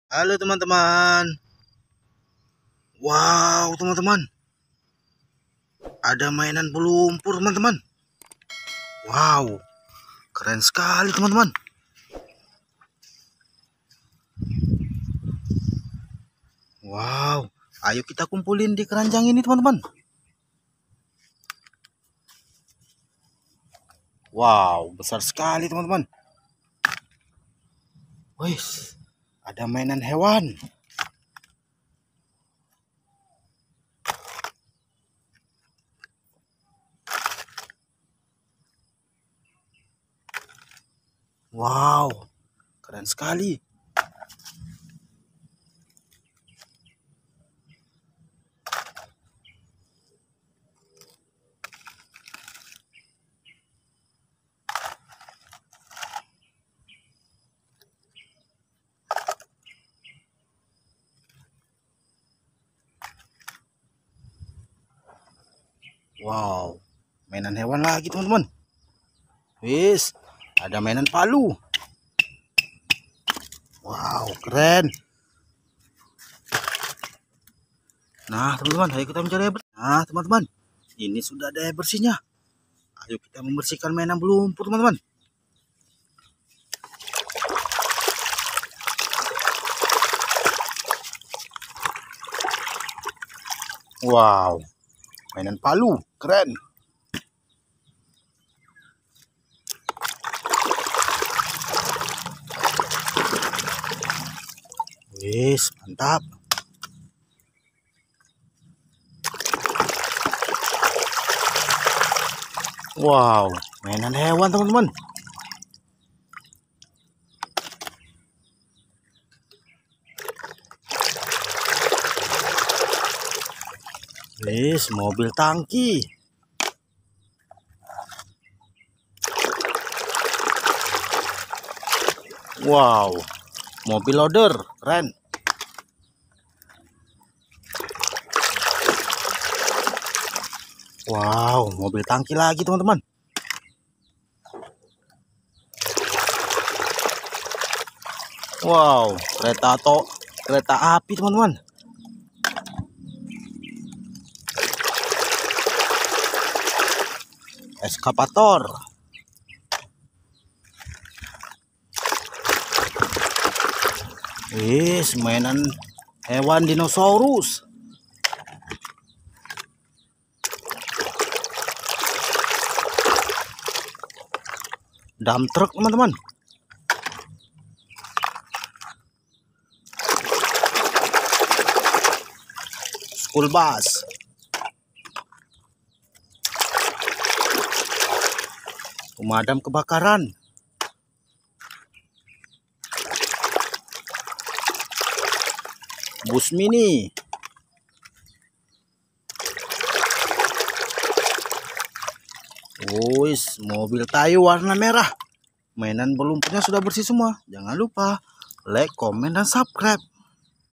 Halo teman-teman. Wow teman-teman, ada mainan pelumpur teman-teman. Wow, keren sekali teman-teman. Wow, ayo kita kumpulin di keranjang ini teman-teman. Wow, besar sekali teman-teman. Wih, ada mainan hewan. Wow, keren sekali. Wow, mainan hewan lagi teman-teman. Wis, ada mainan palu. Wow, keren. Nah teman-teman, ayo kita mencari air bersih. Nah teman-teman, ini sudah ada air bersihnya. Ayo kita membersihkan mainan pelumpur teman-teman. Wow, mainan palu, keren. Wis, mantap. Wow, mainan hewan teman-teman. Wis, mobil tangki. Wow, mobil loader, keren. Wow, mobil tangki lagi teman-teman. Wow, kereta api teman-teman. Excavator. Wis, mainan hewan dinosaurus. Dump truck teman-teman. School bus. Pemadam kebakaran. Bus mini. Wis, mobil tayu warna merah. Mainan pelumpurnya sudah bersih semua. Jangan lupa like, komen, dan subscribe.